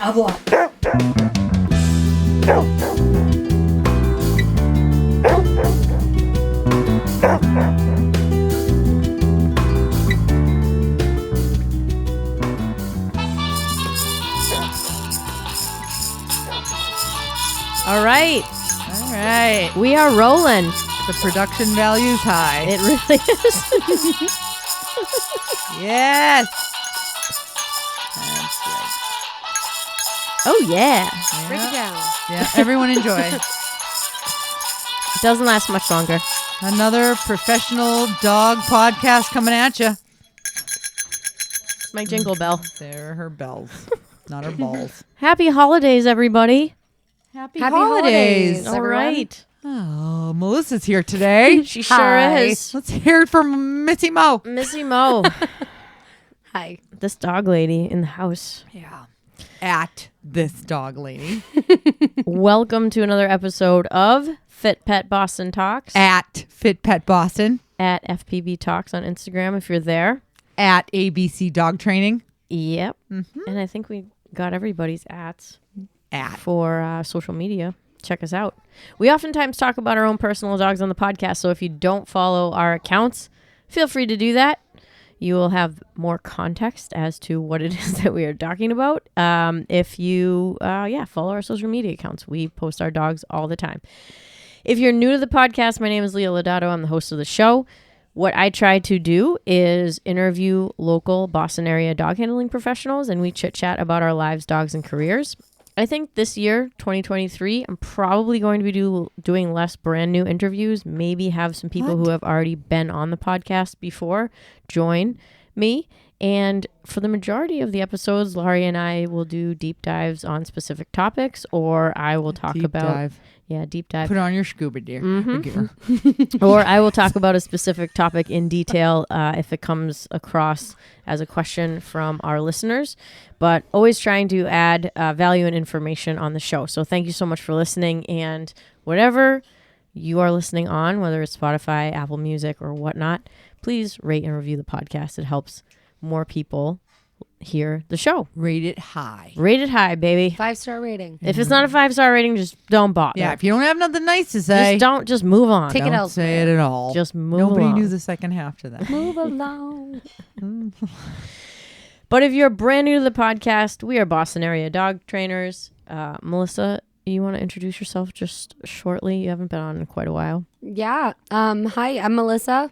Au revoir. All right. All right. We are rolling. The production value's high. It really is. Yes. That's right. Oh, yeah. Break it down. Yeah, everyone enjoy. It doesn't last much longer. Another professional dog podcast coming at you. It's my jingle bell. There are her bells, not her balls. Happy holidays, everybody. Happy holidays. All everyone. right. Oh, Melissa's here today. She sure Hi. is. Let's hear it from Missy Mo. Missy Mo. Hi. This dog lady in the house. Yeah. At this dog lady. Welcome to another episode of FitPet Boston Talks. At FitPet Boston. At FPB Talks on Instagram if you're there. At ABC Dog Training. Yep. Mm-hmm. And I think we got everybody's ats At. for social media. Check us out. We oftentimes talk about our own personal dogs on the podcast, so if you don't follow our accounts, feel free to do that. You will have more context as to what it is that we are talking about. If you, follow our social media accounts. We post our dogs all the time. If you're new to the podcast, my name is Leah Lodato. I'm the host of the show. What I try to do is interview local Boston area dog handling professionals, and we chit-chat about our lives, dogs, and careers. I think this year, 2023, I'm probably going to be doing less brand new interviews, maybe have some people who have already been on the podcast before join me. And for the majority of the episodes, Laurie and I will do deep dives on specific topics, or I will talk Deep about... dive. Yeah, deep dive. Put on your scuba gear. gear. Or I will talk about a specific topic in detail if it comes across as a question from our listeners, but always trying to add value and information on the show. So thank you so much for listening, and whatever you are listening on, whether it's Spotify, Apple Music, or whatnot, please rate and review the podcast. It helps more people hear the show. Rate it high. Rate it high, baby. 5-star rating. If it's not a 5-star rating, just don't bother. Yeah, if you don't have nothing nice to say, Just move on. Take it don't elsewhere. say it at all. Just move Nobody along. knew the second half to that. Move along. But if you're brand new to the podcast, we are Boston area dog trainers. Melissa, you want to introduce yourself just shortly? You haven't been on in quite a while. Yeah. Hi, I'm Melissa.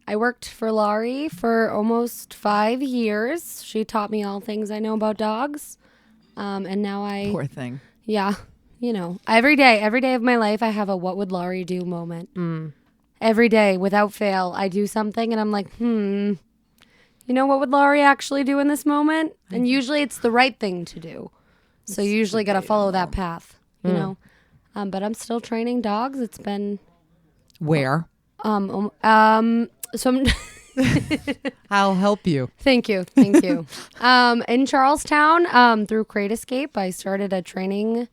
I worked for Laurie for almost 5 years. She taught me all things I know about dogs. And now Poor thing. yeah, every day of my life, I have a what would Laurie do moment. Every day, without fail, I do something and I'm like, what would Laurie actually do in this moment? And usually it's the right thing to do. So you usually got to follow that path, you know. But I'm still training dogs. It's been Where? so I'm I'll help you. Thank you. In Charlestown, through Crate Escape, I started a training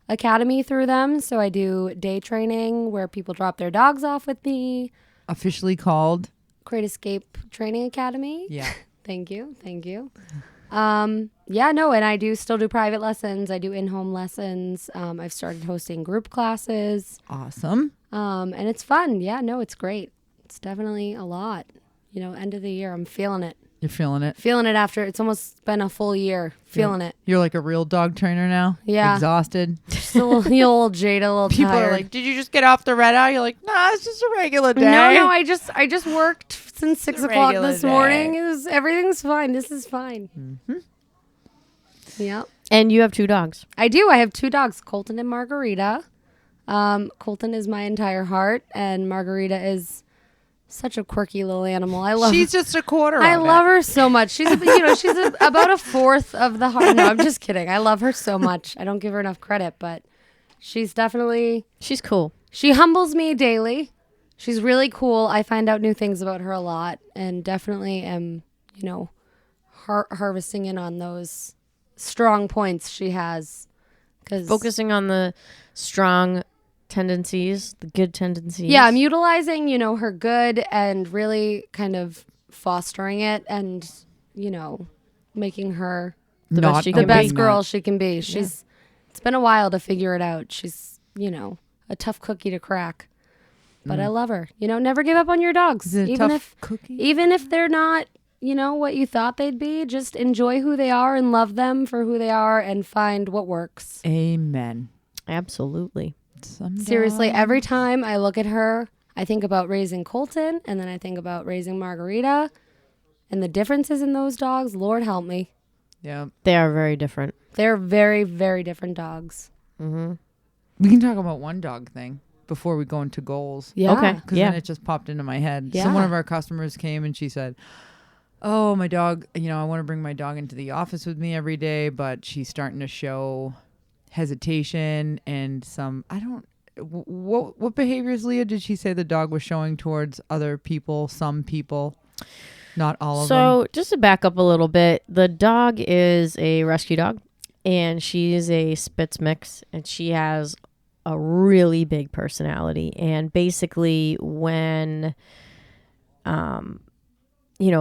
academy through them. So I do day training where people drop their dogs off with me. Officially called. Crate Escape Training Academy. Yeah. Thank you. And I still do private lessons. I do in-home lessons. I've started hosting group classes. Awesome. And it's fun. Yeah, no, it's great. It's definitely a lot. End of the year, I'm feeling it. You're feeling it. Feeling it after it's almost been a full year. Feeling it. You're like a real dog trainer now. Yeah. Exhausted. Just a little jaded, a little People tired. are like, "Did you just get off the red eye?" You're like, "Nah, it's just a regular day." No, I just worked since 6 a o'clock regular this day. morning. Everything's fine. This is fine. Yep. And you have 2 dogs. I do. I have 2 dogs, Colton and Margarita. Colton is my entire heart, and Margarita is such a quirky little animal. I love. She's just a quarter. I of it. love her so much. She's about a fourth of the heart. No, I'm just kidding. I love her so much. I don't give her enough credit, but she's cool. She humbles me daily. She's really cool. I find out new things about her a lot, and definitely am, harvesting in on those strong points she has. Focusing on the strong tendencies, the good tendencies. Yeah, I'm utilizing, her good and really kind of fostering it and, making her The not best she The can best be. girl she can be. She's. It's been a while to figure it out. She's, a tough cookie to crack. But I love her. Never give up on your dogs. Is it a even tough if cookie? even if they're not, what you thought they'd be, just enjoy who they are and love them for who they are and find what works. Amen. Absolutely. Seriously, every time I look at her, I think about raising Colton, and then I think about raising Margarita, and the differences in those dogs. Lord help me. Yeah. They are very different. They're very, very different dogs. Mm-hmm. We can talk about one dog thing before we go into goals. Yeah. Okay. Because then it just popped into my head. Yeah. So one of our customers came and she said, oh, my dog, I want to bring my dog into the office with me every day, but she's starting to show hesitation and what behaviors, Leah, did she say the dog was showing towards other people, some people, not all of them? So just to back up a little bit, the dog is a rescue dog, and she is a Spitz mix, and she has a really big personality. And basically when,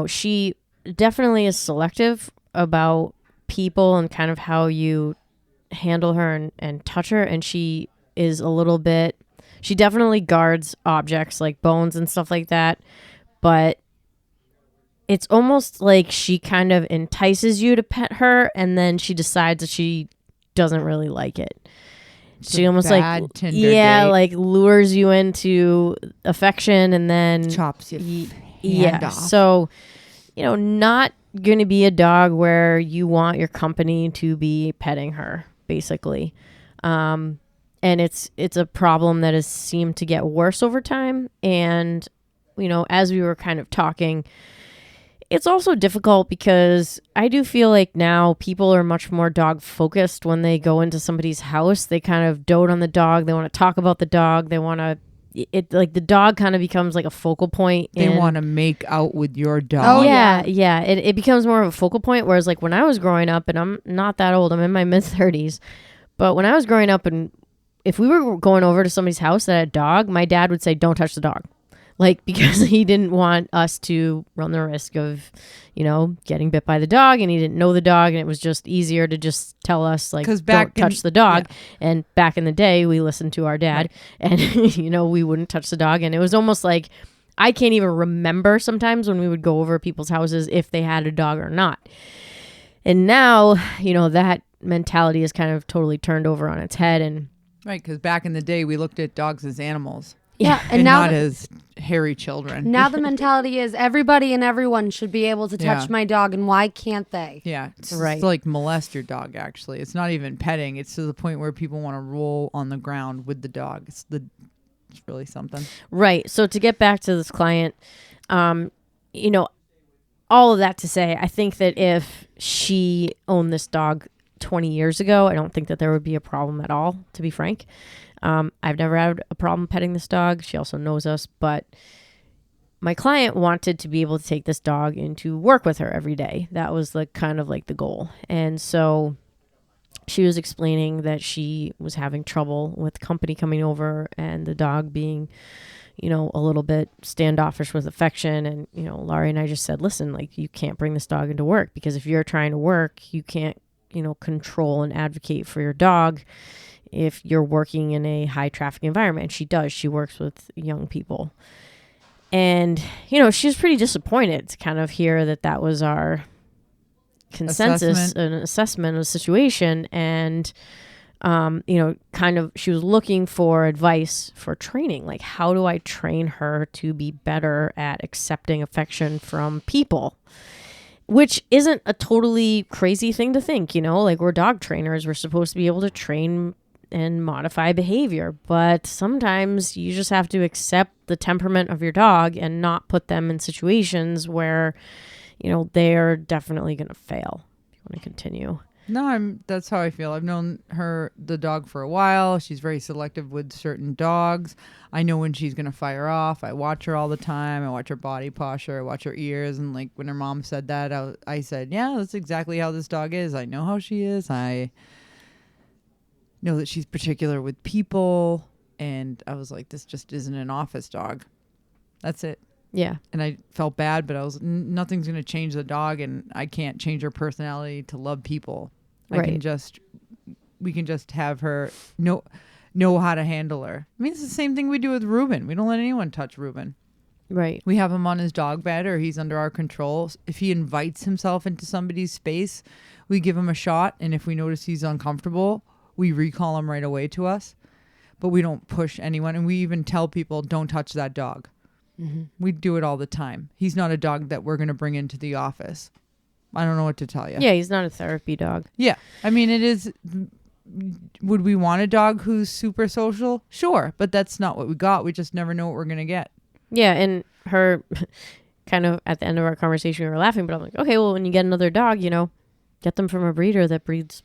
she definitely is selective about people and kind of how you handle her and touch her. And she is she definitely guards objects like bones and stuff like that. But it's almost like she kind of entices you to pet her, and then she decides that she doesn't really like it. She almost bad Tinder date. like lures you into affection, and then Chops you yeah. off. So, not going to be a dog where you want your company to be petting her, basically. And it's a problem that has seemed to get worse over time. And, as we were kind of talking, it's also difficult because I do feel like now people are much more dog focused when they go into somebody's house. They kind of dote on the dog. They want to talk about the dog. They want to, the dog kind of becomes like a focal point. They want to make out with your dog. Oh, yeah. It becomes more of a focal point. Whereas like when I was growing up, and I'm not that old, I'm in my mid 30s, but when I was growing up, and if we were going over to somebody's house that had a dog, my dad would say, don't touch the dog. Like, because he didn't want us to run the risk of, getting bit by the dog, and he didn't know the dog, and it was just easier to just tell us, like, don't touch the dog. Yeah. And back in the day, we listened to our dad, right. And, we wouldn't touch the dog. And it was almost like, I can't even remember sometimes when we would go over people's houses if they had a dog or not. And now, that mentality is kind of totally turned over on its head. And right, because back in the day, we looked at dogs as animals. Yeah, and now not as hairy children. Now the mentality is everybody and everyone should be able to touch my dog, and why can't they? Yeah, it's right. like molest your dog, actually. It's not even petting. It's to the point where people want to roll on the ground with the dog. It's really something. Right. So to get back to this client, all of that to say, I think that if she owned this dog 20 years ago, I don't think that there would be a problem at all, to be frank. I've never had a problem petting this dog. She also knows us, but my client wanted to be able to take this dog into work with her every day. That was the kind of like the goal. And so she was explaining that she was having trouble with company coming over and the dog being, a little bit standoffish with affection. And, Laurie and I just said, listen, like, you can't bring this dog into work, because if you're trying to work, you can't, control and advocate for your dog if you're working in a high traffic environment. And she does. She works with young people. And, she was pretty disappointed to kind of hear that was our consensus and assessment of the situation. And, kind of, she was looking for advice for training. Like, how do I train her to be better at accepting affection from people? Which isn't a totally crazy thing to think, like, we're dog trainers. We're supposed to be able to train and modify behavior, but sometimes you just have to accept the temperament of your dog and not put them in situations where, they're definitely going to fail. If you want to continue. No, that's how I feel. I've known the dog for a while. She's very selective with certain dogs. I know when she's going to fire off. I watch her all the time. I watch her body posture. I watch her ears. And like when her mom said that, I said, yeah, that's exactly how this dog is. I know how she is. I know that she's particular with people. And I was like, this just isn't an office dog. That's it. Yeah. And I felt bad, but I was nothing's going to change the dog, and I can't change her personality to love people. We can just have her know how to handle her. I mean, it's the same thing we do with Ruben. We don't let anyone touch Ruben. Right. We have him on his dog bed, or he's under our control. If he invites himself into somebody's space, we give him a shot. And if we notice he's uncomfortable, we recall him right away to us. But we don't push anyone. And we even tell people, don't touch that dog. Mm-hmm. We do it all the time. He's not a dog that we're going to bring into the office. I don't know what to tell you. Yeah, he's not a therapy dog. Yeah. I mean, it is. Would we want a dog who's super social? Sure. But that's not what we got. We just never know what we're going to get. Yeah, and her kind of at the end of our conversation, we were laughing, but I'm like, okay, well, when you get another dog, get them from a breeder that breeds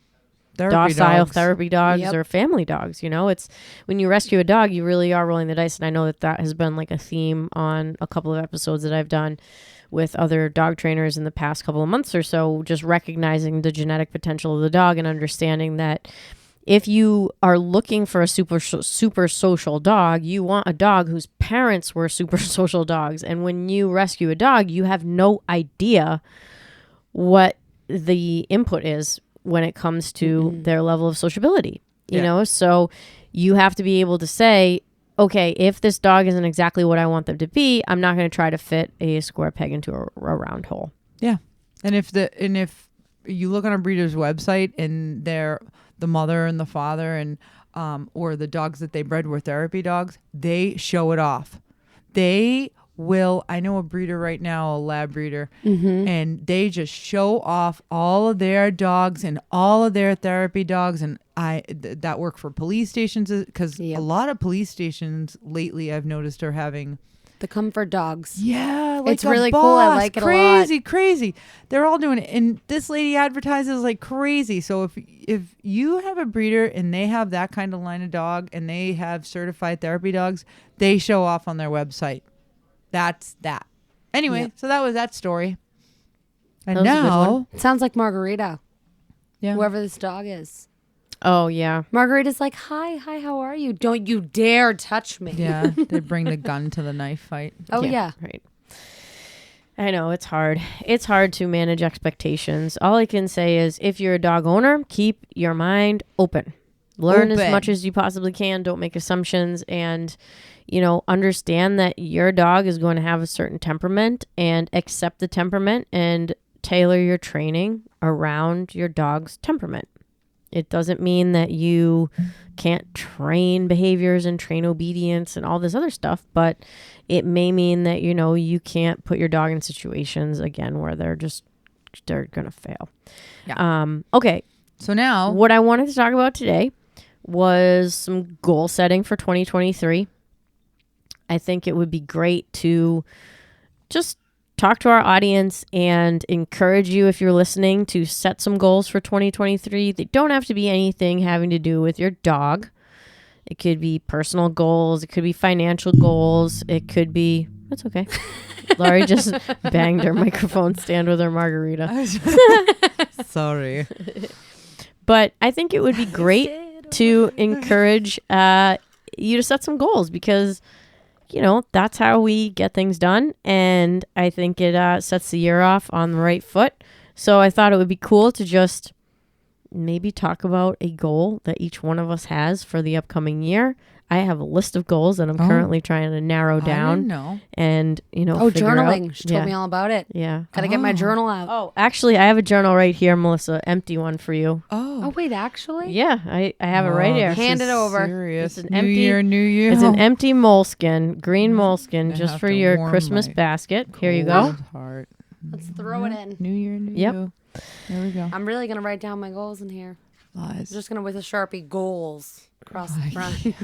docile therapy dogs or family dogs. It's when you rescue a dog, you really are rolling the dice. And I know that has been like a theme on a couple of episodes that I've done with other dog trainers in the past couple of months or so, just recognizing the genetic potential of the dog and understanding that if you are looking for a super social dog, you want a dog whose parents were super social dogs. And when you rescue a dog, you have no idea what the input is when it comes to their level of sociability, you know? So you have to be able to say, okay, if this dog isn't exactly what I want them to be, I'm not going to try to fit a square peg into a round hole. Yeah. And if you look on a breeder's website and they're the mother and the father and or the dogs that they bred were therapy dogs, they show it off. They will. I know a breeder right now, a lab breeder, and they just show off all of their dogs and all of their therapy dogs. And that work for police stations, because a lot of police stations lately I've noticed are having the comfort dogs. Yeah, like it's really cool. I like it a lot. Crazy. They're all doing it, and this lady advertises like crazy. So if you have a breeder and they have that kind of line of dog and they have certified therapy dogs, they show off on their website. That's that. Anyway, so that was that story. And now it sounds like Margarita. Yeah. Whoever this dog is. Oh, yeah. Margarita's like, hi, how are you? Don't you dare touch me. Yeah, they bring the gun to the knife fight. Oh, yeah. Right. I know, it's hard. It's hard to manage expectations. All I can say is if you're a dog owner, keep your mind open. Learn as much as you possibly can. Don't make assumptions. And, understand that your dog is going to have a certain temperament and accept the temperament and tailor your training around your dog's temperament. It doesn't mean that you can't train behaviors and train obedience and all this other stuff, but it may mean that, you can't put your dog in situations, again, where they're going to fail. Yeah. Okay. So now what I wanted to talk about today was some goal setting for 2023. I think it would be great to just talk to our audience and encourage you, if you're listening, to set some goals for 2023. They don't have to be anything having to do with your dog. It could be personal goals. It could be financial goals. It could be... That's okay. Laurie just banged her microphone stand with her margarita. Sorry. But I think it would be great to encourage you to set some goals because... that's how we get things done. And I think it sets the year off on the right foot. So I thought it would be cool to just maybe talk about a goal that each one of us has for the upcoming year. I have a list of goals that I'm currently trying to narrow down. I didn't know. And, journaling. Out. She told me all about it. Yeah. Gotta get my journal out. Oh, actually, I have a journal right here, Melissa. Empty one for you. Oh, wait, actually? Yeah, I have it right here. Hand it over. Serious. It's an New empty, year, New Year. It's an empty moleskin, green moleskin, I just have for to your warm Christmas my basket. Here you go. cold heart. Let's throw it in. New Year, New Yep. You. There we go. I'm really going to write down my goals in here. Lies. I'm just going to, with a Sharpie, goals across the front.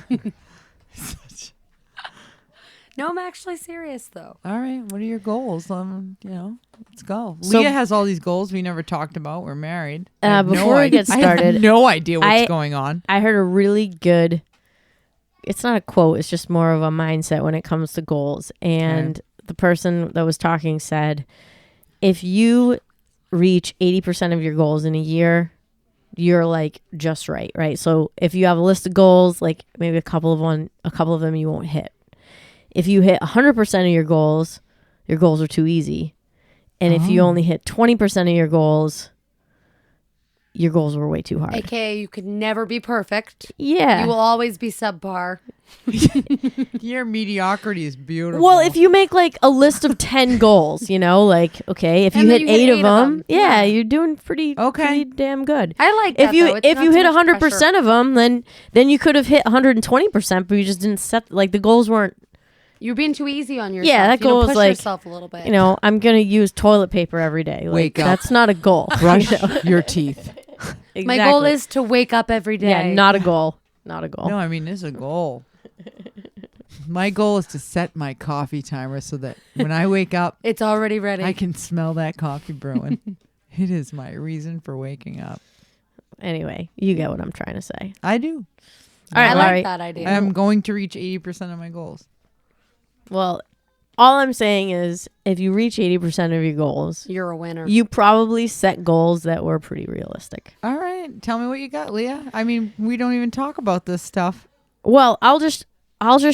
No, I'm actually serious, though. All right. What are your goals? Let's go. So- Leah has all these goals we never talked about. We're married. Before we get I started, have no idea what's going on. I heard a really good, it's not a quote, it's just more of a mindset when it comes to goals. And the person that was talking said, if you reach 80% of your goals in a year, you're like just right? So if you have a list of goals, like maybe a couple of them you won't hit. If you hit 100% of your goals, your goals are too easy. And if you only hit 20% of your goals were way too hard. AKA, you could never be perfect. Yeah. You will always be subpar. Your mediocrity is beautiful. Well, if you make like a list of 10 goals, you know, like, okay, if you And then hit you hit 8 of eight of them, them. yeah, Yeah. you're doing pretty damn good. I like that, If you though. It's if not you so hit much 100% pressure. of them, then you could have hit 120%, but you just didn't set, like, the goals weren't, You're being too easy on yourself. yeah, that goal is push like, yourself a little bit. you know, I'm going to use toilet paper every day. Like, Wake up. that's not a goal. brush your teeth. Exactly. My goal is to wake up every day. Yeah, not a goal. Not a goal. No, I mean, it's a goal. My goal is to set my coffee timer so that when I wake up, It's already ready. I can smell that coffee brewing. It is my reason for waking up. Anyway, you get what I'm trying to say. I do. All right, I Larry. like that idea. I'm going to reach 80% of my goals. Well, all I'm saying is if you reach 80% of your goals, You're a winner. you probably set goals that were pretty realistic. All right. Tell me what you got, Leah. I mean, we don't even talk about this stuff. Well, I'll just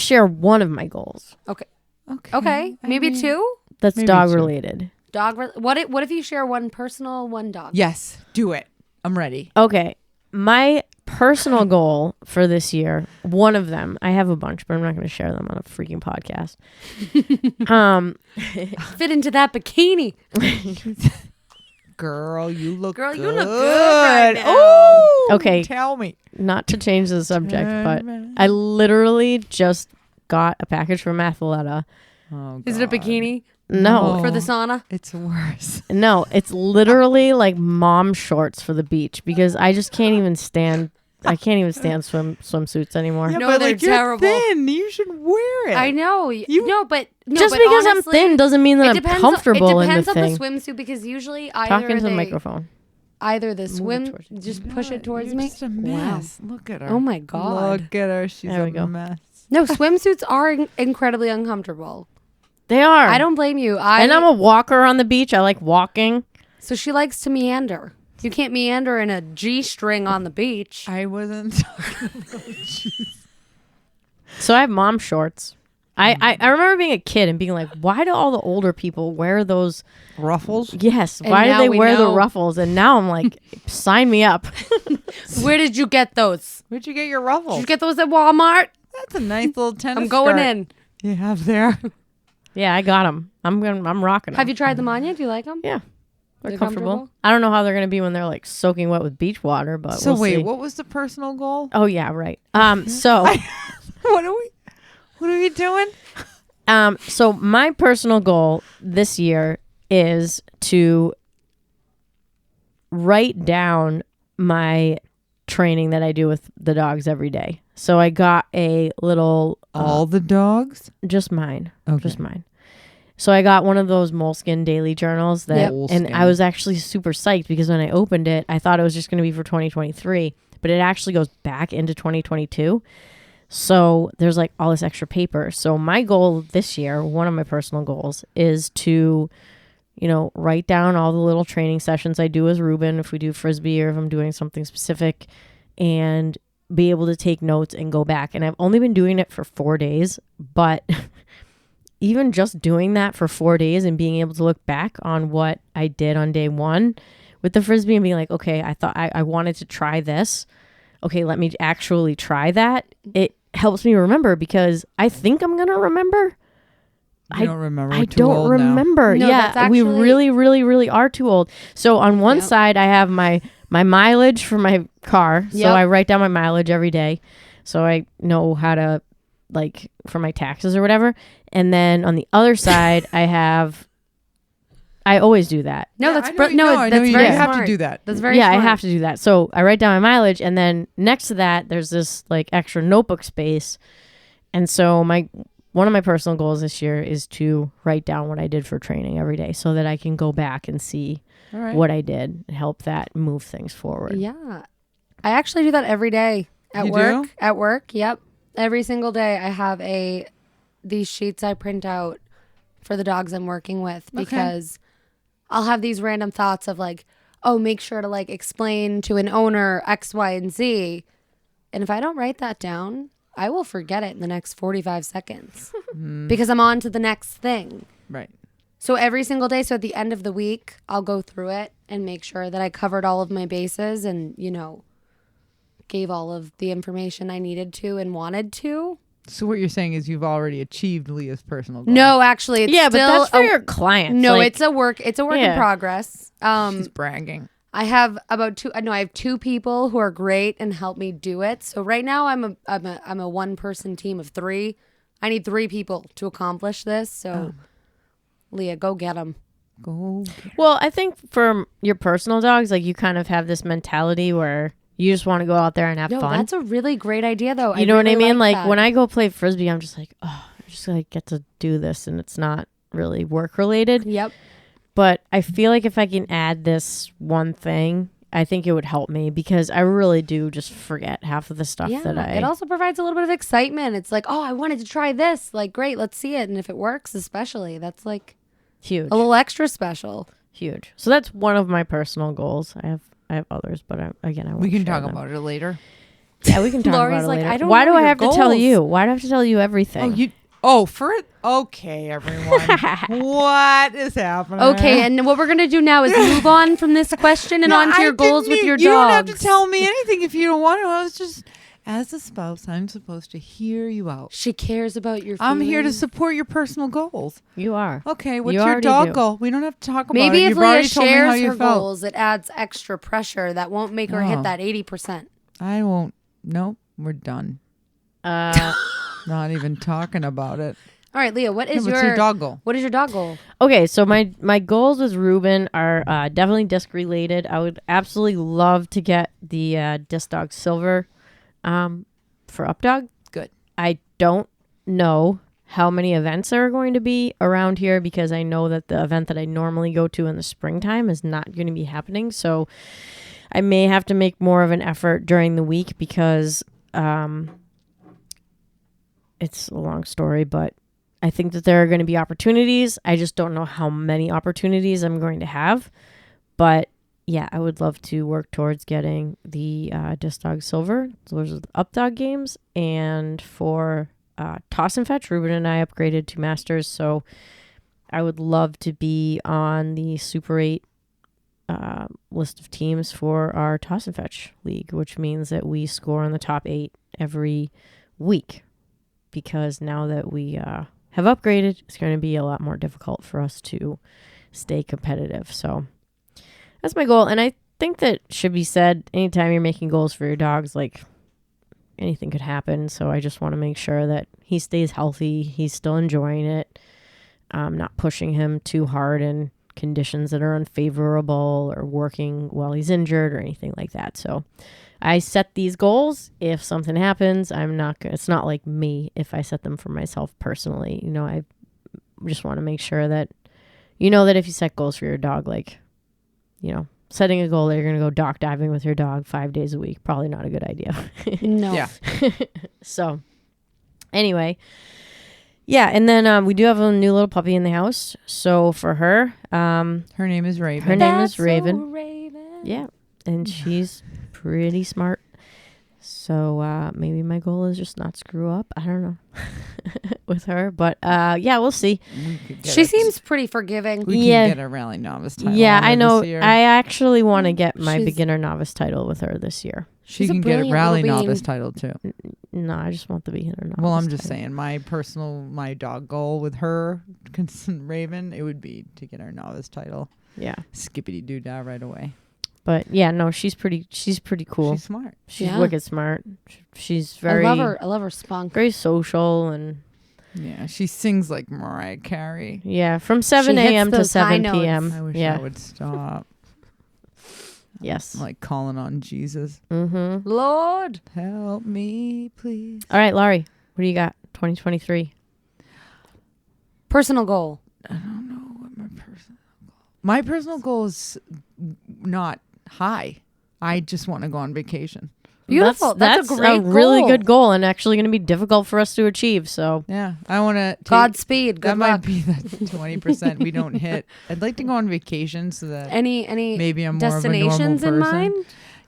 share one of my goals. Okay. Okay. Okay. Maybe two? That's Maybe dog two. related. What if you share one personal, one dog? Yes. Do it. I'm ready. Okay. My personal goal for this year, one of them, I have a bunch, but I'm not going to share them on a freaking podcast. Fit into that bikini. Girl, you look Girl, good. you look good right now. Oh, Okay. Tell me. Not to change the subject, but I literally just got a package from Athleta. Oh, Is it a God. bikini No. for the sauna? It's worse. No, it's literally like mom shorts for the beach because I just can't even stand. I can't even stand swimsuits anymore. No, but they're like, you're terrible. thin. You should wear it. I know. You- but Just but because I'm honestly, thin doesn't mean that it I'm depends. comfortable It in depends the on thing. the swimsuit because usually Talking to the microphone. either the Move it swim. towards you. Just God, push it towards you're me. Just a mess. Look at her. Oh my God. Look at her. She's There we a go. mess. No, swimsuits are incredibly uncomfortable. They are. I don't blame you. And I'm a walker on the beach. I like walking. So she likes to meander. You can't meander in a G-string on the beach. I wasn't talking about you. So I have mom shorts. I remember being a kid and being like, why do all the older people wear those? Ruffles? Yes. And Why do now they we wear the know. ruffles? And now I'm like, sign me up. Where did you get those? Where'd you get your Did ruffles? you get those at Walmart? That's a nice little tennis I'm going skirt in. you have there. Yeah, I got them. I'm rocking them. Have you tried them on yet? Do you like them? Yeah. They're They're comfortable. comfortable? I don't know how thare going to be when they're like soaking wet with beach water, but So we'll wait, see. what was the personal goal? Oh yeah, right. So What are we doing? so my personal goal this year is to write down my training that I do with the dogs every day. So I got a little All the dogs? just mine. Okay. Just mine. So I got one of those Moleskine daily journals that, Yep. and Moleskine. I was actually super psyched because when I opened it, I thought it was just going to be for 2023, but it actually goes back into 2022. So there's like all this extra paper. So my goal this year, one of my personal goals, is to, you know, write down all the little training sessions I do as Ruben, if we do Frisbee or if I'm doing something specific, and be able to take notes and go back. And I've only been doing it for 4 days, but even just doing that for 4 days and being able to look back on what I did on day one with the Frisbee and being like, okay, I thought I wanted to try this. Okay, let me actually try that. It helps me remember because I think I'm going to remember. You don't remember. I We're too don't old now. remember. No, Yeah, that's we actually- really, really, really are too old. So on one Yep. side, I have my mileage for my car. So Yep. I write down my mileage every day. So I know how to, like, for my taxes or whatever. And then on the other side, I always do that. No, Yeah, that's I know you- no, I that's know you very have smart. to do that. That's very Yeah, smart. I have to do that. So I write down my mileage, and then next to that, there's this like extra notebook space. And so one of my personal goals this year is to write down what I did for training every day, so that I can go back and see All right. what I did and help that move things forward. Yeah. I actually do that every day at You work. do? At work, yep. Every single day I have these sheets I print out for the dogs I'm working with because I'll have these random thoughts of like, oh, make sure to like explain to an owner X, Y, and Z. And if I don't write that down, I will forget it in the next 45 seconds because I'm on to the next thing. Right. So every single day, so at the end of the week, I'll go through it and make sure that I covered all of my bases and, gave all of the information I needed to and wanted to. So what you're saying is you've already achieved Leah's personal goal. No, actually, it's but still that's for your clients. No, like, it's a work in progress. She's bragging. I have I have 2 people who are great and help me do it. So right now I'm a one-person team of 3. I need 3 people to accomplish this. So Leah, go get them. Well, I think for your personal dogs, like you kind of have this mentality where you just want to go out there and have fun. That's a really great idea, though. You know what I mean? Like when I go play Frisbee, I'm just like, oh, I just like get to do this, and it's not really work related. Yep. But I feel like if I can add this one thing, I think it would help me because I really do just forget half of the stuff that I... It also provides a little bit of excitement. It's like, oh, I wanted to try this. Like, great, let's see it. And if it works, especially, that's like huge. A little extra special. Huge. So that's one of my personal goals. I have others, but I won't we can share talk them. about it later. Yeah, we can talk Lori's about it like, later. I don't Why know do I your have to tell goals. you? Why do I have to tell you everything? For it? Okay, everyone. What is happening? Okay, and what we're going to do now is move on from this question and on to your goals with your dogs. You don't have to tell me anything if you don't want to. I was just, as a spouse, I'm supposed to hear you out. She cares about your I'm here to feelings. support your personal goals. You are. Okay, what's You your already dog do. goal? We don't have to talk about Maybe it. if You've Leah already told me how shares you her felt. goals, it adds extra pressure that won't make her hit that 80%. I won't. Nope, we're done. Not even talking about it. All right, Leah, What's your dog goal? What is your dog goal? Okay, so my goals with Ruben are definitely disc related. I would absolutely love to get the disc dog silver for Updog. Good. I don't know how many events there are going to be around here because I know that the event that I normally go to in the springtime is not going to be happening. So I may have to make more of an effort during the week because it's a long story, but I think that there are going to be opportunities. I just don't know how many opportunities I'm going to have. But yeah, I would love to work towards getting the Disc Dog Silver. So those are the Updog games. And for Toss and Fetch, Ruben and I upgraded to Masters. So I would love to be on the Super 8 list of teams for our Toss and Fetch League, which means that we score in the top 8 every week. Because now that we have upgraded, it's going to be a lot more difficult for us to stay competitive. So that's my goal. And I think that should be said anytime you're making goals for your dogs, like anything could happen. So I just want to make sure that he stays healthy. He's still enjoying it. Not pushing him too hard in conditions that are unfavorable or working while he's injured or anything like that. So I set these goals. If something happens, it's not like me if I set them for myself personally. I just want to make sure that, that if you set goals for your dog, like, setting a goal that you're going to go dock diving with your dog 5 days a week, probably not a good idea. No. Yeah. So anyway, yeah. And then we do have a new little puppy in the house. So for her, her name is Raven. Her name is So Raven. Raven. Yeah. And she's pretty smart. So maybe my goal is just not screw up. I don't know with her. But yeah, we'll see. She seems pretty forgiving. We can get a rally novice title. Yeah, on her I know. this year. I actually want to get my She's- beginner novice title with her this year. She she's a can get a brilliant rally little bean. novice title too. No, I just want the beginner novice. Well, I'm just title. saying, my dog goal with her, Raven, it would be to get her novice title. Yeah. Skippity doo dah right away. But yeah, no, she's pretty cool. She's smart. She's Yeah. wicked smart. She's very I love her spunk. very social and Yeah, she sings like Mariah Carey. yeah, from 7 hits a.m. to those high 7 notes. p.m. I wish yeah. I would stop. Yes. Like calling on Jesus. Mm-hmm. Lord. Help me, please. All right, Laurie, what do you got? 2023. Personal goal. I don't know what my personal goal is not high. I just want to go on vacation. Beautiful. That's a great really goal. good goal and actually going to be difficult for us to achieve. So Yeah, I want to. Godspeed. Good That luck. might be the 20% we don't hit. I'd like to go on vacation so that Any maybe I'm more of a normal destinations in person. mind?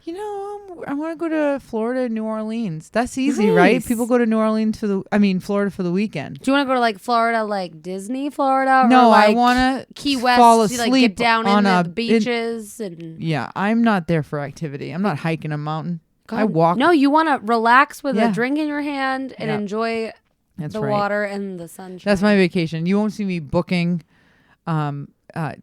I'm to go to Florida, New Orleans. That's easy, right? Nice. People go to New Orleans Florida for the weekend. Do you want to go to like Florida, like Disney, Florida? No, or like I want to Key West. fall to, like asleep get down on in the beaches and. Yeah, I'm not there for activity. I'm not hiking a mountain. God, I walk. No, you want to relax with Yeah. a drink in your hand and Yeah. enjoy That's the right. water and the sunshine. That's my vacation. You won't see me booking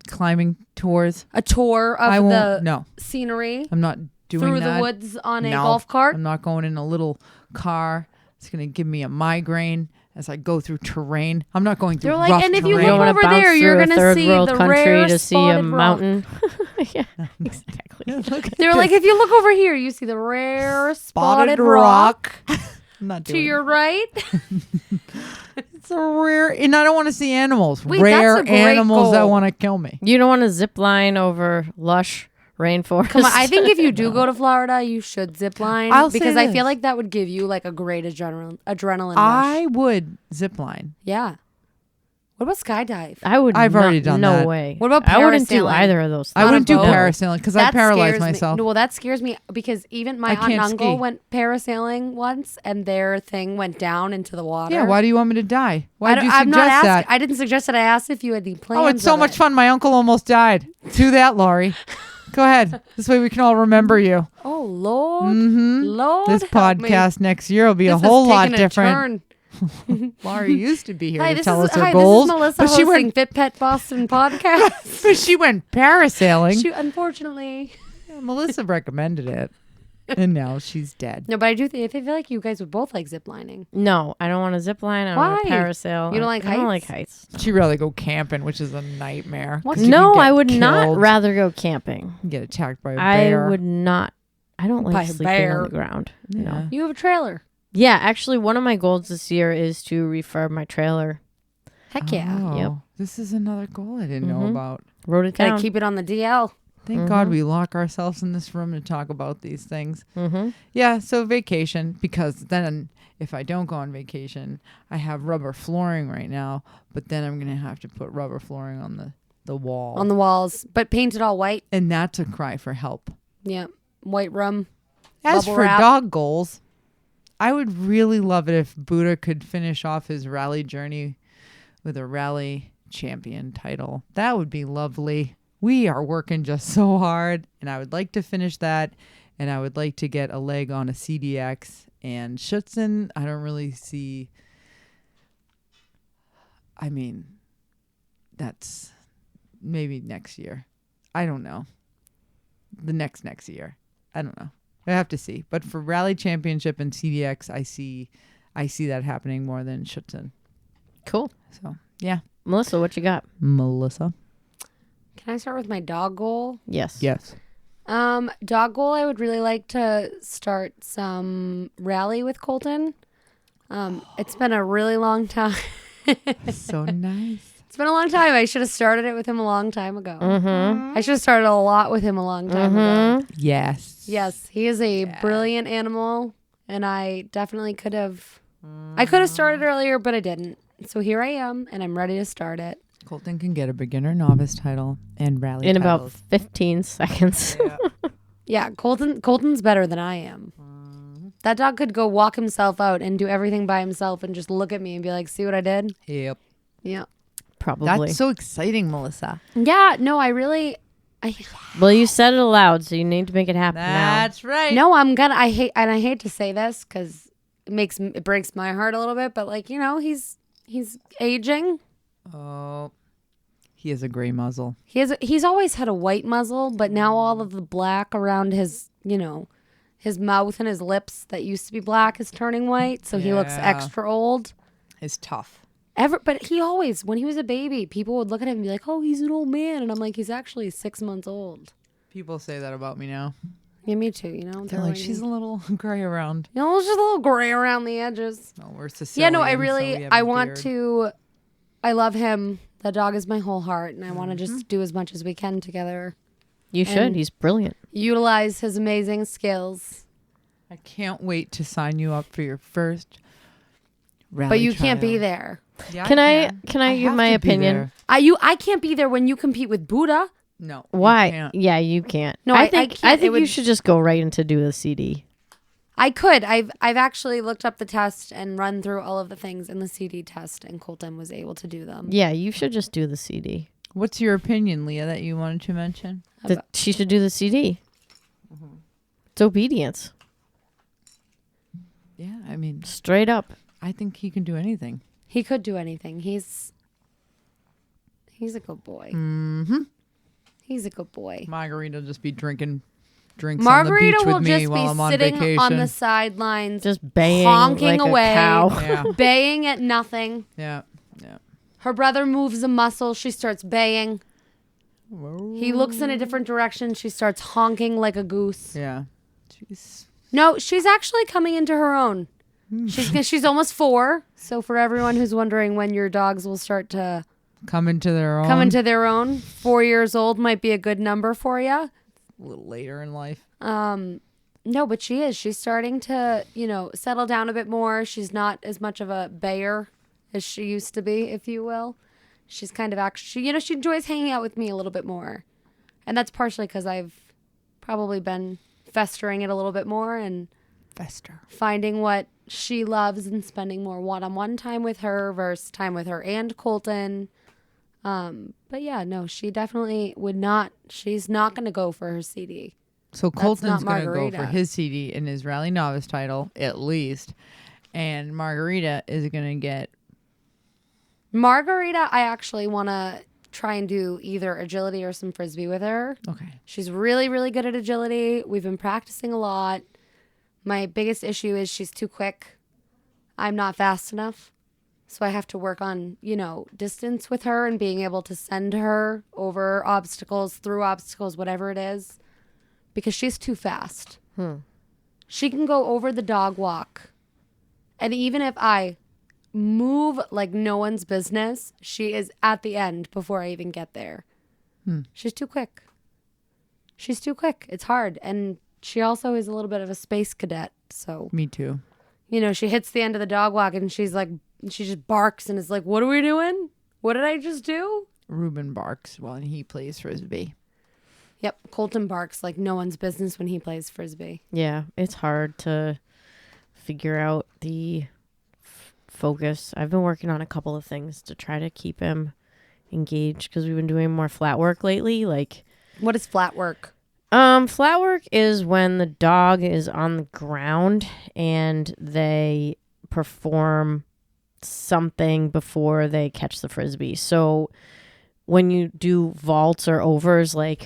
climbing tours. A tour of I the won't. No, scenery I'm not doing through that. the woods on a No, golf cart. I'm not going in a little car. It's going to give me a migraine as I go through terrain. I'm not going through They're like, rough and if you terrain. look over there, you're going to gonna see world the country rare to see a spotted rock. mountain. Yeah, exactly. They're like, if you look over here, you see the rare spotted rock. I'm not To doing your right. It's a rare, and I don't want to see animals. Wait, rare that's a great animals that goal. want to kill me. You don't want to zip line over lush rainforest. Come on, I think if you do go to Florida, you should zip line I'll say because I feel this. like that would give you like a great adrenaline rush. I would zip line. Yeah. What about skydive? I've already done no that. way. What about I wouldn't do parasailing? either of those I things. On a wouldn't do boat? parasailing because I That paralyzed scares me. myself. No, well, that scares me because even my I aunt and can't uncle ski. went parasailing once, and their thing went down into the water. Yeah, why do you want me to die? Why did you I'm not suggest that? asking. I didn't suggest it. I asked if you had any plans. Oh, it's so of much it. fun. My uncle almost died. Do that, Laurie. Go ahead. This way we can all remember you. Oh Lord, Mm-hmm. Lord, This help me. podcast next year will be This a is whole lot taking a different. turn. Laurie used to be here Hi, to this tell is us her hi. goals, This is Melissa but she hosting went. FitPet Boston podcast. But she went parasailing. Unfortunately, Yeah, Melissa recommended it, and now she's dead. no. But I do. I feel like you guys would both like zip lining. No, I don't want to zip line. I don't want to Why? parasail. You don't like I don't like heights? heights. She'd rather go camping, which is a nightmare. What? 'cause you No, can get I would not killed, rather go camping. get attacked by a I bear. would not. I don't By like a sleeping bear. on the ground. Yeah. No. You have a trailer. Yeah, actually, one of my goals this year is to refurb my trailer. Heck yeah. Oh, Yep. This is another goal I didn't know Mhm. about. Wrote it Gotta down. keep it on the DL. Thank God we lock ourselves in this room to talk about these things. Mm-hmm. Yeah, so vacation, because then if I don't go on vacation, I have rubber flooring right now, but then I'm going to have to put rubber flooring on the wall. On the walls, but painted all white. And that's a cry for help. Yeah, white rum. As Bubble for wrap. dog goals, I would really love it if Buddha could finish off his rally journey with a rally champion title. That would be lovely. We are working just so hard, and I would like to finish that, and I would like to get a leg on a CDX. And Schutzen, I don't really see. I mean, that's maybe next year. I don't know. The next year. I don't know. I have to see. But for Rally Championship and CDX, I see that happening more than Schutzen. Cool. So, yeah. Melissa, what you got? Melissa? Can I start with my dog goal? Yes. Yes. Dog goal. I would really like to start some rally with Colton. It's been a really long time. So nice. It's been a long time. I should have started it with him a long time ago. Mm-hmm. I should have started a lot with him a long time ago. Yes. Yes, he is a brilliant animal, and I definitely could have. I could have started earlier, but I didn't. So here I am, and I'm ready to start it. Colton can get a beginner novice title and rally In about titles. 15 seconds. Yeah, Colton's better than I am. That dog could go walk himself out and do everything by himself and just look at me and be like, "See what I did?" Yep. Yeah. Probably. That's so exciting, Melissa. Yeah. No, I Well, you said it aloud, so you need to make it happen That's right. no. I'm gonna. I hate to say this because it breaks my heart a little bit, but like he's aging. Oh, he has a gray muzzle. He's always had a white muzzle, but now all of the black around his his mouth and his lips that used to be black is turning white, so he looks Yeah. extra old. It's tough. But he always, when he was a baby, people would look at him and be like, "Oh, he's an old man," and I'm like, "He's actually 6 months old." People say that about me now. Yeah, me too. They're like, she's a little gray around. it's just a little gray around the edges. No, we're Sicilian. Yeah, no, I so we really, have I a want beard. to. I love him. The dog is my whole heart, and I want to just do as much as we can together. You should. And- He's brilliant. Utilize his amazing skills. I can't wait to sign you up for your first rally But you can't be trial. there. Yeah, Can I give have my to be opinion? there. I can't be there when you compete with Buddha. No. Why? You can't. Yeah, you can't. No, I I think can't. I It think you would- should just go right into do the CD. I could. I've actually looked up the test and run through all of the things in the CD test, and Colton was able to do them. Yeah, you should just do the CD. What's your opinion, Leah, that you wanted to mention? That she should do the CD. It's obedience, Yeah, I mean, straight up. I think he can do anything. He could do anything. He's a good boy. Mm-hmm. He's a good boy. Margarita will just be drinking drinks Margarita on the beach will with just me while I'm be on sitting vacation. on the sidelines, Just baying honking like away. a cow. Yeah, baying at nothing. yeah. Her brother moves a muscle. She starts baying. He looks in a different direction. She starts honking like a goose. Yeah. Jeez. No, she's actually coming into her own. She's almost 4. So for everyone who's wondering when your dogs will start to Come into their own. come into their own, 4 years old might be a good number for you. a little later in life. No, but she is. She's starting to, settle down a bit more. She's not as much of a bayer as she used to be, if you will. She's kind of actually, she enjoys hanging out with me a little bit more. And that's partially because I've probably been festering it a little bit more and Fester. finding what she loves and spending more one-on-one time with her versus time with her and Colton. But yeah, no, she definitely would not. She's not going to go for her CD. So Colton's not going to go Margarita. for his CD and his Rally Novice title, at least. And Margarita is going to get... Margarita, I actually want to try and do either agility or some frisbee with her. Okay. She's really, really good at agility. We've been practicing a lot. My biggest issue is she's too quick. I'm not fast enough. So I have to work on, distance with her and being able to send her over obstacles, through obstacles, whatever it is, because she's too fast. She can go over the dog walk. And even if I move like no one's business, she is at the end before I even get there. She's too quick. She's too quick. It's hard. And she also is a little bit of a space cadet. So, Me too. she hits the end of the dog walk and she's like, she just barks and is like, what are we doing? What did I just do? Ruben barks when he plays Frisbee. Yep. Colton barks like no one's business when he plays Frisbee. Yeah, it's hard to figure out the focus. I've been working on a couple of things to try to keep him engaged because we've been doing more flat work lately. Like, What is flat work? flat work is when the dog is on the ground and they perform something before they catch the Frisbee. So when you do vaults or overs, like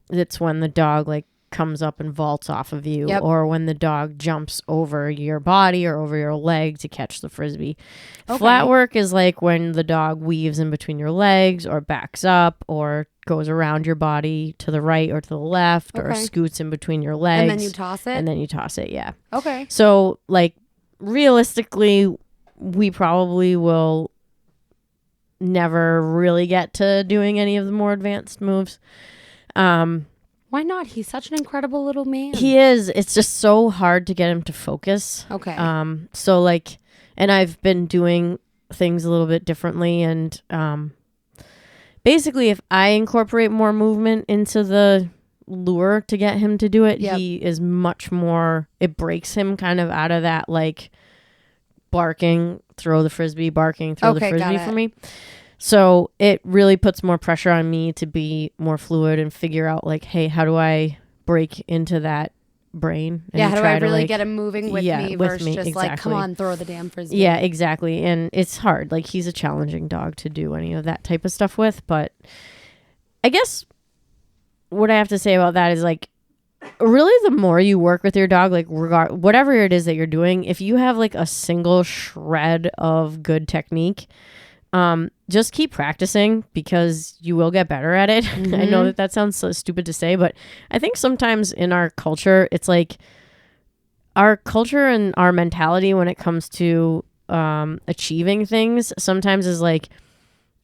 it's when the dog comes up and vaults off of you, Yep. or when the dog jumps over your body or over your leg to catch the Frisbee. Okay. Flat work is like when the dog weaves in between your legs or backs up or goes around your body to the right or to the left or Okay. scoots in between your legs. And then you toss it? And then you toss it, yeah. Okay. So, realistically, we probably will never really get to doing any of the more advanced moves. Why not? He's such an incredible little man. He is. It's just so hard to get him to focus. Okay. And I've been doing things a little bit differently. And basically, if I incorporate more movement into the lure to get him to do it, Yep. he is much more, it breaks him kind of out of that barking, throw the Frisbee, barking, throw the Okay, got Frisbee for it. me. So it really puts more pressure on me to be more fluid and figure out hey, how do I break into that brain? And how do try I to, really get him moving with yeah, me with versus me, just come exactly. on, throw the damn Frisbee? Yeah, exactly. And it's hard. He's a challenging dog to do any of that type of stuff with. But I guess what I have to say about that is really the more you work with your dog, whatever it is that you're doing, if you have a single shred of good technique, just keep practicing because you will get better at it. I know that sounds so stupid to say, but I think sometimes in our culture, it's our culture and our mentality when it comes to achieving things sometimes is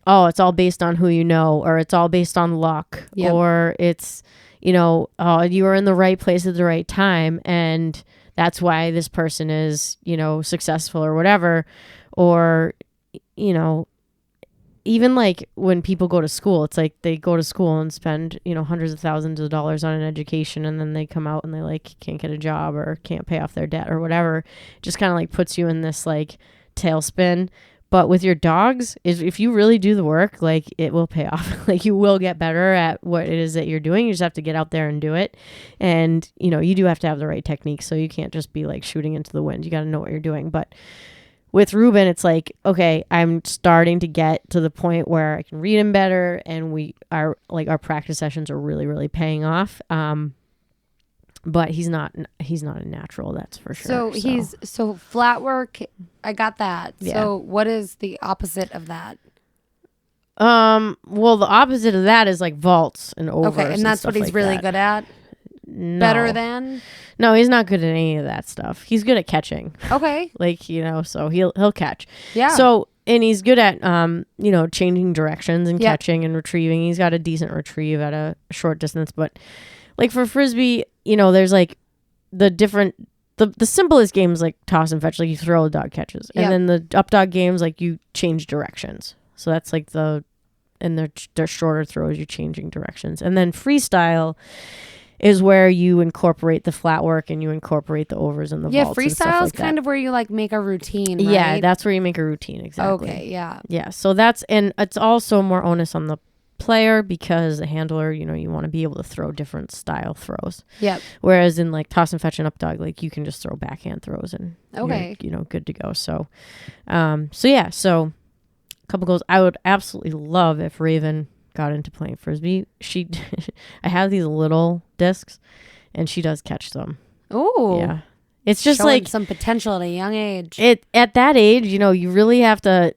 oh, it's all based on who you know, or it's all based on luck, Yep. or it's, oh, you were in the right place at the right time, and that's why this person is, successful or whatever. Or, even like when people go to school, it's like they go to school and spend, hundreds of thousands of dollars on an education, and then they come out and they like can't get a job or can't pay off their debt or whatever. Just kind of like puts you in this like tailspin. But with your dogs, if you really do the work, like it will pay off. Like you will get better at what it is that you're doing. You just have to get out there and do it. And, you do have to have the right technique. So you can't just be like shooting into the wind. You got to know what you're doing. But with Ruben, it's like, okay, I'm starting to get to the point where I can read him better, and our practice sessions are really, really paying off. But he's not a natural, that's for sure. So flat work, I got that. Yeah. So what is the opposite of that? Well, the opposite of that is like vaults and overs. Okay, and that's what he's like really that. good at? No. Better than? No, he's not good at any of that stuff. He's good at catching. Okay. Like, so he'll catch. Yeah. So, and he's good at, changing directions and Yep. catching and retrieving. He's got a decent retrieve at a short distance. But like for Frisbee, there's like the simplest games like toss and fetch, like you throw, the dog catches. Yep. And then the up dog games, like you change directions. So that's like and they're shorter throws, you're changing directions. And then freestyle is where you incorporate the flat work and you incorporate the overs and the vaults. Freestyle is like kind of where you like make a routine, right? Yeah, that's where you make a routine, exactly. Okay, yeah. Yeah, so and it's also more onus on the player because the handler, you want to be able to throw different style throws. Yep. Whereas in like toss and fetch and up dog, like you can just throw backhand throws and Okay. you're, good to go. So, so a couple goals. I would absolutely love if Raven got into playing Frisbee. I have these little discs and she does catch them. Oh. Yeah. It's just showing like some potential at a young age. At that age, you really have to,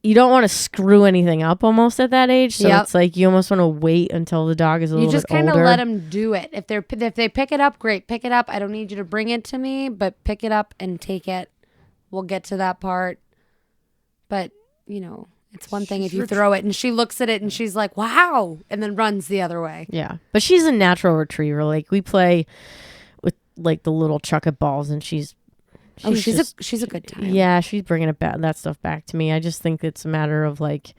you don't want to screw anything up almost at that age. So Yep. it's like you almost want to wait until the dog is a little bit older. You just kind of let them do it. If they pick it up, great. Pick it up. I don't need you to bring it to me, but pick it up and take it. We'll get to that part. But, it's one thing if you throw it and she looks at it and she's like, wow, and then runs the other way. Yeah. But she's a natural retriever. Like we play with like the little chuck at balls and she's she's a good time. Yeah, she's bringing that stuff back to me. I just think it's a matter of like,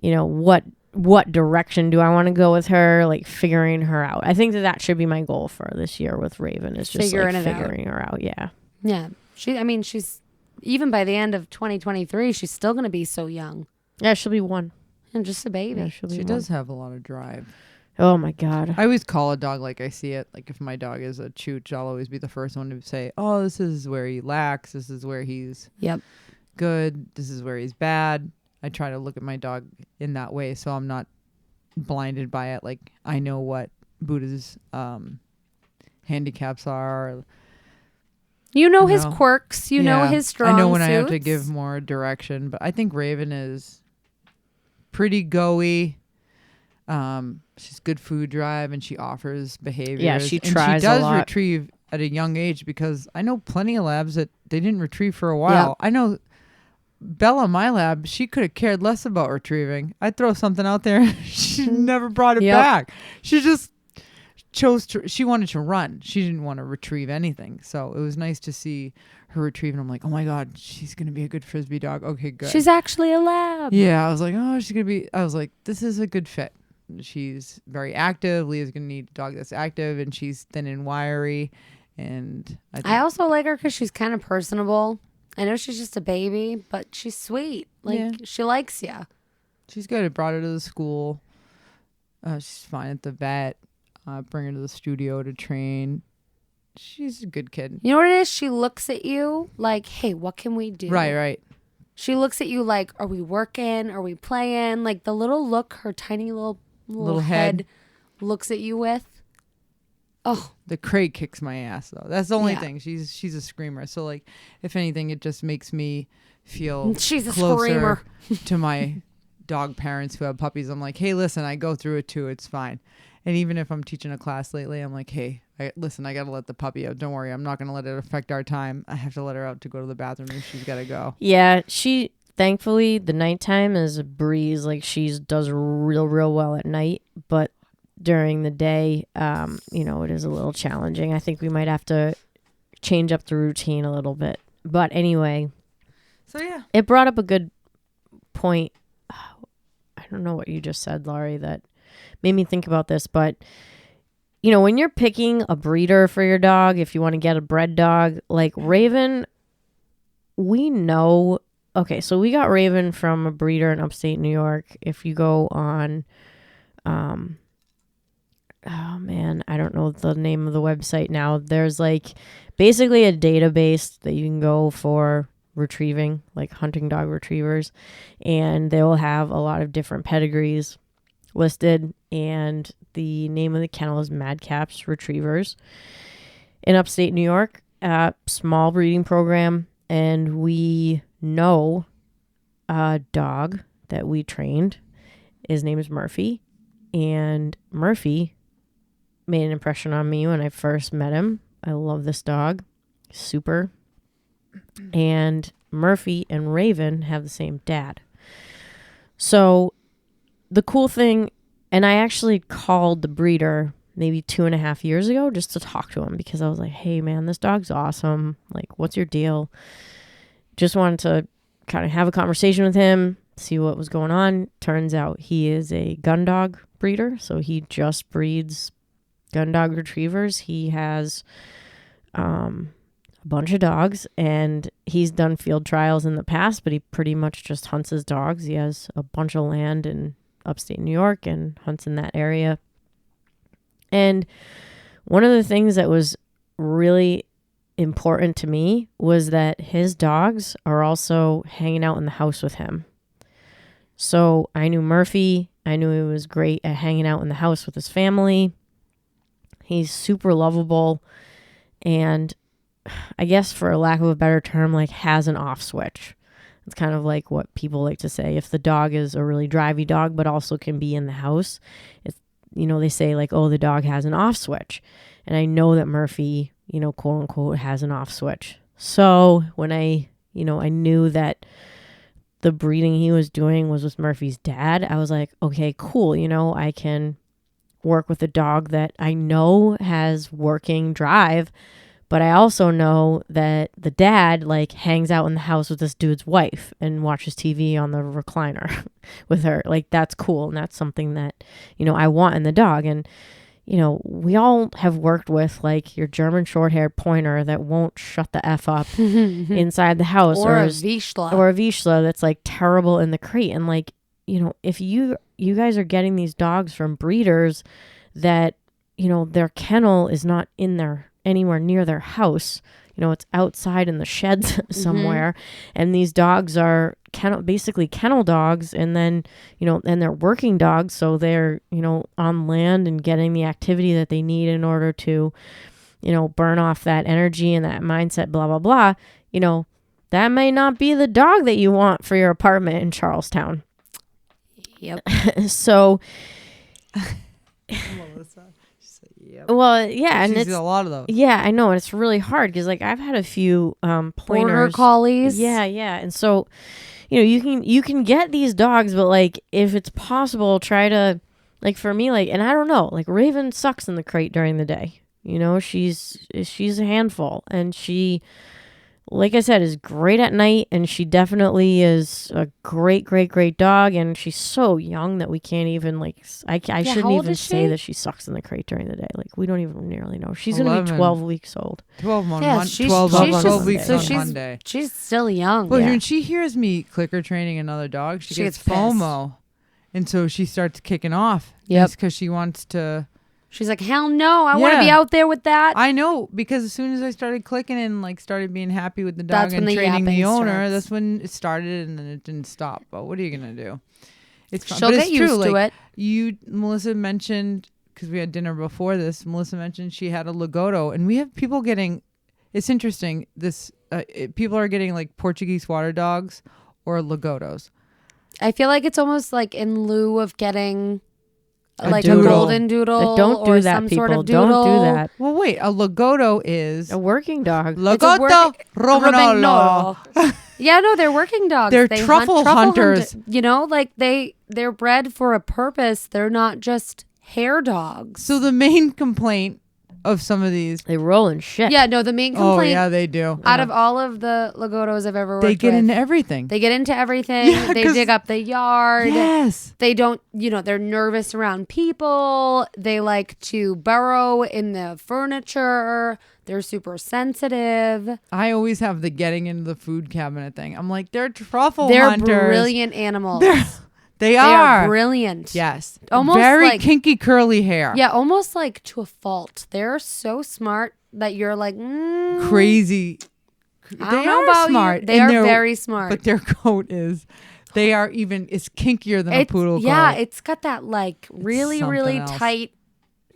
what direction do I want to go with her? Like figuring her out. I think that should be my goal for this year with Raven is just figuring her out. Yeah. Yeah. She's even by the end of 2023, she's still going to be so young. Yeah, she'll be 1. And just a baby. Yeah, she'll be She 1. does have a lot of drive. Oh my God. I always call a dog like I see it. Like if my dog is a chooch, I'll always be the first one to say, oh, this is where he lacks. This is where he's good. This is where he's bad. I try to look at my dog in that way so I'm not blinded by it. Like I know what Buddha's handicaps are. You know his quirks. You know his strong I know when I have to suits. give more direction. But I think Raven is pretty go-y. She's good food drive and she offers behaviors. Yeah, she tries and she does a lot. retrieve at a young age because I know plenty of labs that they didn't retrieve for a while. Yep. I know Bella, my lab, she could have cared less about retrieving. I'd throw something out there and she never brought it back. She just she wanted to run. She didn't want to retrieve anything. So it was nice to see her retrieve and I'm like, oh my God, she's going to be a good Frisbee dog. Okay, good. She's actually a lab. Yeah, I was like, oh, she's going to be, I was like, this is a good fit. She's very active. Leah's going to need a dog that's active and she's thin and wiry. And I also like her because she's kind of personable. I know she's just a baby, but she's sweet. Like she likes you. She's good. I brought her to the school. She's fine at the vet. Bring her to the studio to train. She's a good kid. You know what it is? She looks at you like, hey, what can we do? Right. She looks at you like, are we working? Are we playing? Like the little look, her tiny little head looks at you with. Oh. The Craig kicks my ass though. That's the only thing. She's a screamer. So like, if anything, it just makes me feel she's a closer screamer to my dog parents who have puppies. I'm like, hey, listen, I go through it too. It's fine. And even if I'm teaching a class lately, I'm like, hey, I got to let the puppy out. Don't worry. I'm not going to let it affect our time. I have to let her out to go to the bathroom if she's got to go. Yeah, thankfully, the nighttime is a breeze. Like she does real well at night. But during the day, it is a little challenging. I think we might have to change up the routine a little bit. But anyway, so yeah, it brought up a good point don't know what you just said, Laurie, that made me think about this, but you know, when you're picking a breeder for your dog, if you want to get a bred dog, like Raven, we know, okay, so we got Raven from a breeder in upstate New York. If you go on, oh man, I don't know the name of the website now. There's like basically a database that you can go for retrieving, like hunting dog retrievers, and they will have a lot of different pedigrees listed, and the name of the kennel is Madcaps Retrievers in upstate New York, small breeding program. And we know a dog that we trained. His name is Murphy, and Murphy made an impression on me when I first met him. I love this dog, super. And Murphy and Raven have the same dad. So the cool thing, and I actually called the breeder maybe 2.5 years ago just to talk to him, because I was like, hey man, this dog's awesome. Like, what's your deal? Just wanted to kind of have a conversation with him, see what was going on. Turns out he is a gun dog breeder. So he just breeds gun dog retrievers. He has a bunch of dogs, and he's done field trials in the past, but he pretty much just hunts his dogs. He has a bunch of land in upstate New York and hunts in that area. And one of the things that was really important to me was that his dogs are also hanging out in the house with him. So I knew Murphy. I knew he was great at hanging out in the house with his family. He's super lovable, and I guess for a lack of a better term, like has an off switch. It's kind of like what people like to say. If the dog is a really drivey dog, but also can be in the house, it's, you know, they say like, oh, the dog has an off switch. And I know that Murphy, you know, quote unquote, has an off switch. So when I knew that the breeding he was doing was with Murphy's dad, I was like, okay, cool. You know, I can work with a dog that I know has working drive, but I also know that the dad like hangs out in the house with this dude's wife and watches TV on the recliner with her. Like, that's cool. And that's something that, you know, I want in the dog. And, you know, we all have worked with like your German short-haired pointer that won't shut the F up inside the house, or a Vizsla. Or a Vizsla that's like terrible in the crate. And like, you know, if you guys are getting these dogs from breeders that, you know, their kennel is not in their anywhere near their house, you know, it's outside in the sheds somewhere, and these dogs are basically kennel dogs, and then, you know, and they're working dogs, so they're, you know, on land and getting the activity that they need in order to, you know, burn off that energy and that mindset, blah blah blah. You know, that may not be the dog that you want for your apartment in Charlestown. Yep. So Melissa. She said, yep. Well, yeah, and it's a lot of those. Yeah, I know, and it's really hard because like I've had a few Border pointers, collies. Yeah, and so, you know, you can get these dogs, but like if it's possible, try to, like, for me, like, and I don't know, like Raven sucks in the crate during the day. You know, she's a handful, and she, like I said, is great at night, and she definitely is a great dog, and she's so young that we can't even, like, I shouldn't even say that she sucks in the crate during the day. Like, we don't even nearly know. She's going to be 12 weeks old. 12 on Yeah, Monday. she's 12 weeks so on Monday. She's still young. Well, Yeah. when she hears me clicker training another dog, she gets pissed. FOMO. And so she starts kicking off. Yep. It's because she wants to... She's like, hell no, I want to be out there with that. I know, because as soon as I started clicking and like started being happy with the dog That's and when the training the yapping owner, starts. that's when it started, and then it didn't stop. But what are you gonna do? It's fun. She'll But get it's true. used to like, it. Melissa mentioned, because we had dinner before this, Melissa mentioned she had a Lagoto, and we have people getting. It's interesting. People are getting like Portuguese water dogs or Lagotos. I feel like it's almost like in lieu of getting A like doodle. a golden doodle Don't do or that, some people. sort of doodle. Don't do that. Well, wait. A Lagoto is A working dog. Lagoto Romagnolo. Yeah, no, they're working dogs. They're They truffle hunters. You know, like they're bred for a purpose. They're not just hair dogs. So the main complaint of some of these. They roll in shit. Yeah, no, the main Oh complaint yeah, they do. out of all of the Lagotos I've ever worked They get with, into everything. they get into everything. Yeah, They 'cause- dig up the yard. Yes. They don't, they're nervous around people. They like to burrow in the furniture. They're super sensitive. I always have the getting into the food cabinet thing. I'm like, they're truffle They're hunters. brilliant animals. They They are. are brilliant. Yes. Almost very like- kinky curly hair. Yeah, almost like to a fault. They're so smart that you're like, Crazy. I don't know about smart. you. They and are they're- very smart. But their coat is, it's kinkier than a poodle coat. Yeah, it's got that like really, something really else.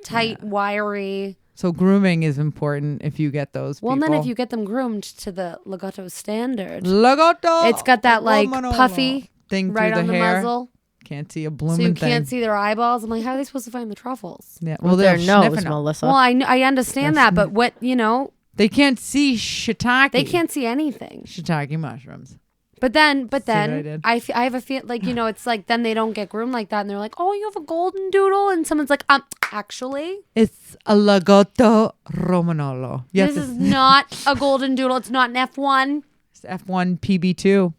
tight, wiry. So grooming is important if you get those Well, people. and then if you get them groomed to the Lagotto standard, Lagoto, it's got that like Romanolo puffy thing right through on the the hair. muzzle, Can't see a so blooming you thing. can't see their eyeballs. I'm like, how are they supposed to find the truffles? Yeah. Well, they're their nose, sniffing 'em. Melissa. Well, I understand that, but what They can't see shiitake. they can't see anything. Shiitake mushrooms. But then what I did? I have a feel like it's like then they don't get groomed like that, and they're like, oh, you have a golden doodle, and someone's like, actually, It's a Lagoto Romanolo. Yes, this is not a golden doodle. It's not an F1. it's F1 PB2.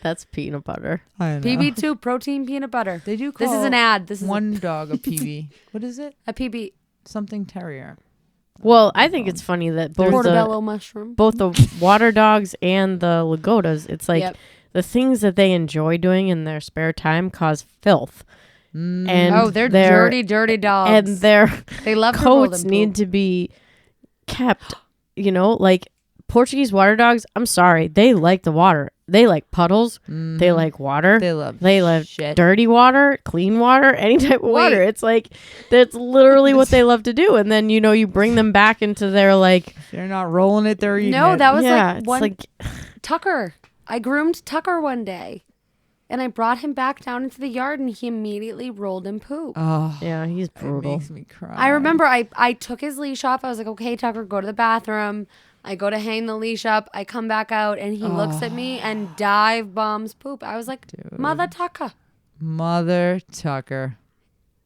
That's peanut butter. I know. PB2 protein peanut butter. They do This call is an ad. This is one dog a PB. What is it? a PB Something terrier. Well, I think it's funny that portobello mushroom. both the water dogs and the Lagotas, it's like Yep. the things that they enjoy doing in their spare time cause filth. And Oh, they're their- dirty dogs. And their they love their coats golden need poop. to be kept, like Portuguese water dogs. I'm sorry. They like the water. They like puddles. They like water. They love They love shit. dirty water, clean water, any type of water. Wait. It's like that's literally what they love to do. And then you bring them back into their like They're not rolling it. They're eating No, it. that was yeah, like it's one like Tucker. I groomed Tucker one day, and I brought him back down into the yard, and he immediately rolled in poop. Oh, yeah, he's it brutal. makes me cry. I remember I took his leash off. I was like, okay, Tucker, go to the bathroom. I go to hang the leash up. I come back out, and he looks at me and dive bombs poop. I was like, Mother Tucker. Mother Tucker.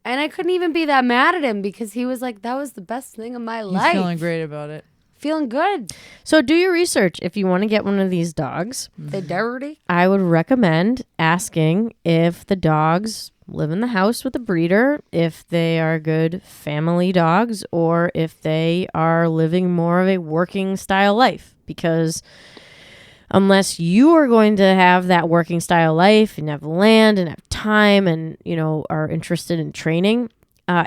And I couldn't even be that mad at him because he was like, that was the best thing of my He's life. feeling great about it. Feeling good. So do your research if you want to get one of these dogs. They dirty. I would recommend asking if the dogs live in the house with a breeder, if they are good family dogs, or if they are living more of a working style life. Because unless you are going to have that working style life and have land and have time and, are interested in training,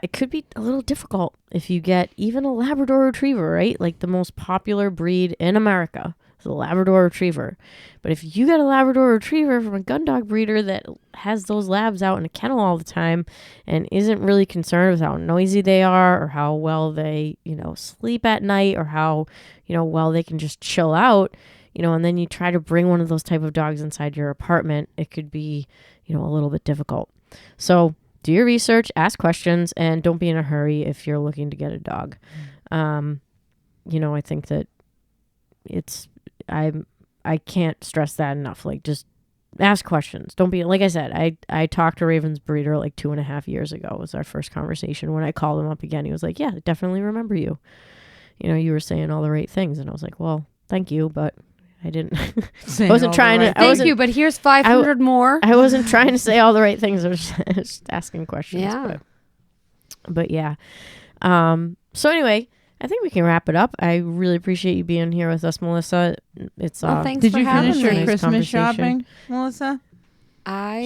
it could be a little difficult if you get even a Labrador Retriever, right? Like the most popular breed in America is a Labrador Retriever. But if you get a Labrador Retriever from a gun dog breeder that has those labs out in a kennel all the time and isn't really concerned with how noisy they are or how well they, sleep at night or how, well they can just chill out, and then you try to bring one of those type of dogs inside your apartment, it could be, a little bit difficult. So do your research, ask questions, and don't be in a hurry if you're looking to get a dog. I think that I can't stress that enough. Like, just ask questions. Don't be, like I said, I talked to Raven's breeder like 2.5 years ago. It was our first conversation. When I called him up again, he was like, yeah, I definitely remember you. You were saying all the right things. And I was like, well, thank you, but I didn't. I wasn't trying to. Thank you, but here's 500 more. I wasn't trying to say all the right things. I was just asking questions. Yeah. But yeah. So anyway, I think we can wrap it up. I really appreciate you being here with us, Melissa. It's thanks Did for you having finish your me. Nice Christmas conversation. shopping, Melissa?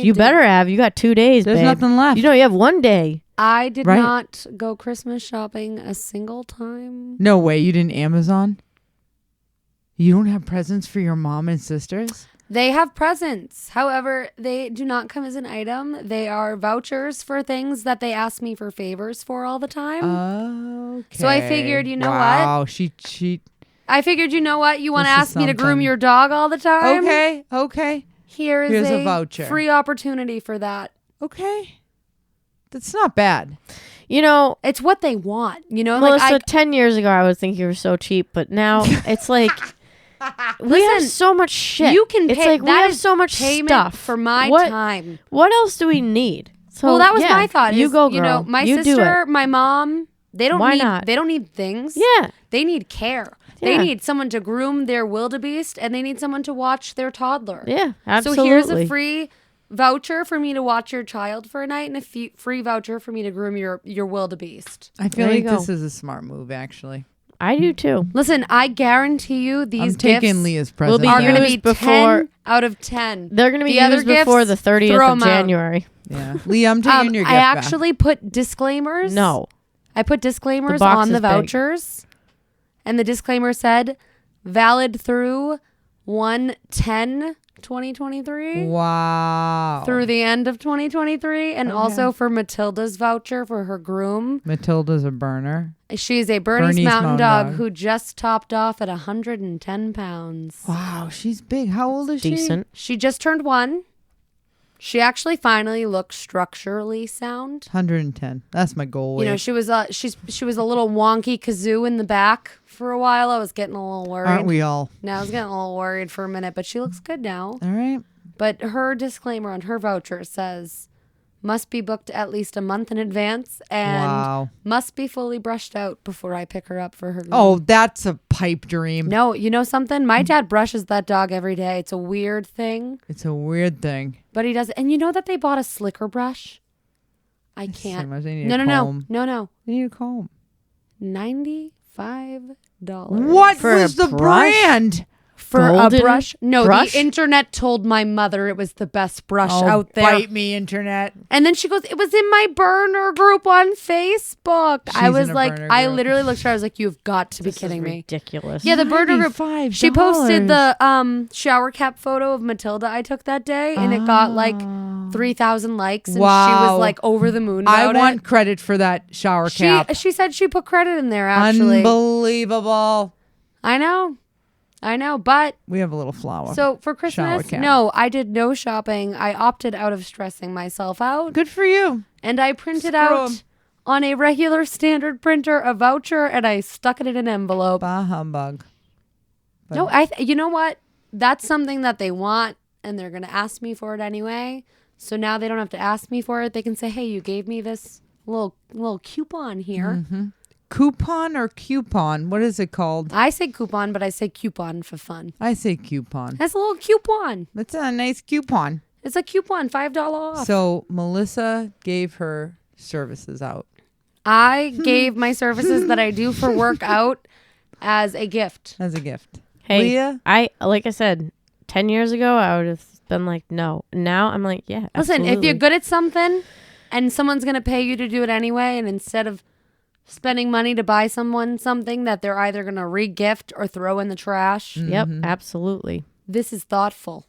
You better have. You got 2 days, There's babe. nothing left. You have 1 day. I did Right. not go Christmas shopping a single time. No way. You didn't Amazon? You don't have presents for your mom and sisters? They have presents. However, they do not come as an item. They are vouchers for things that they ask me for favors for all the time. Okay. So I figured, you know what? Wow, she. I figured, you know what? You want to This is ask me to groom something. your dog all the time? Okay. Here's a voucher. free opportunity for that. Okay. That's not bad. It's what they want. Melissa, like 10 years ago, I would think you were so cheap, but now it's like we Listen, have so much shit. you can It's pay. like we that have is so much payment stuff for my What- time. What else do we need? So Well, that was yeah, my thought. You is, go, girl. my You do sister, it. my mom, Why not? They don't need things. Yeah. They need care. Yeah. They need someone to groom their wildebeest, and they need someone to watch their toddler. Yeah, absolutely. So here's a free voucher for me to watch your child for a night, and a free voucher for me to groom your wildebeest. I feel There you like go. this is a smart move, actually. I do too. Listen, I guarantee you I'm these taking gifts Leah's will present. be are going to used be before- 10 out of 10. They're going to be The other used before the gifts, 30th throw of 'em out. January. Yeah. Leah, I'm taking your gift I back. actually put disclaimers. No. I put disclaimers The box on the is big. vouchers, and the disclaimer said valid through 1/10/2023 Wow. through the end of 2023, and also for Matilda's voucher for her groom. Matilda's a burner. She's a Bernese Bernese Mountain Mountain Dog Dog. who just topped off at 110 pounds. Wow, she's big. How old is Decent. She just turned 1. She actually finally looks structurally sound. she? 110. That's my goal. You know, weight. she was a little wonky kazoo in the back for a while. I was getting a little worried. Aren't we all? Now I was getting a little worried for a minute, but she looks good now. All right. But her disclaimer on her voucher says must be booked at least a month in advance and Wow. must be fully brushed out before I pick her up for her groom. Oh, that's a pipe dream. No, you know something? My dad brushes that dog every day. It's a weird thing, It's a weird thing. but he does. And you know that they bought a slicker brush? I can't. So much. They need No, a no, comb. no. They need a comb. $95. What For was a the brush? brand? For Golden a brush? No, brush? the internet told my mother it was the best brush Oh, out there. bite me, internet. And then she goes, it was in my burner group on Facebook. I She's was in a like, burner I group. literally looked at her. I was like, you've got to be This is kidding me. ridiculous. Yeah, the burner group. $95. She posted the shower cap photo of Matilda I took that day, and it got like 3,000 likes. And she Wow. was like over the moon I about want it. credit for that shower cap. She said she put credit in there, actually. Unbelievable. I know, but We have a little flower. so for Shower Christmas, cap. no, I did no shopping. I opted out of stressing myself out. Good for you. And I printed Screw out 'em. on a regular standard printer a voucher, and I stuck it in an envelope. Bah humbug. But No, you know what? That's something that they want, and they're going to ask me for it anyway. So now they don't have to ask me for it. They can say, hey, you gave me this little coupon here. Coupon or coupon? What is it called? I say coupon, but I say coupon for fun. I say coupon. That's a little coupon. That's a nice coupon. It's a coupon, $5 off. So Melissa gave her services out. I gave my services that I do for work out as a gift. As a gift. Hey, Leah? like I said, 10 years ago, I would have been like, no. Now I'm like, yeah, Listen, if absolutely. you're good at something and someone's going to pay you to do it anyway, and instead of spending money to buy someone something that they're either going to re-gift or throw in the trash, Yep, absolutely. this is thoughtful.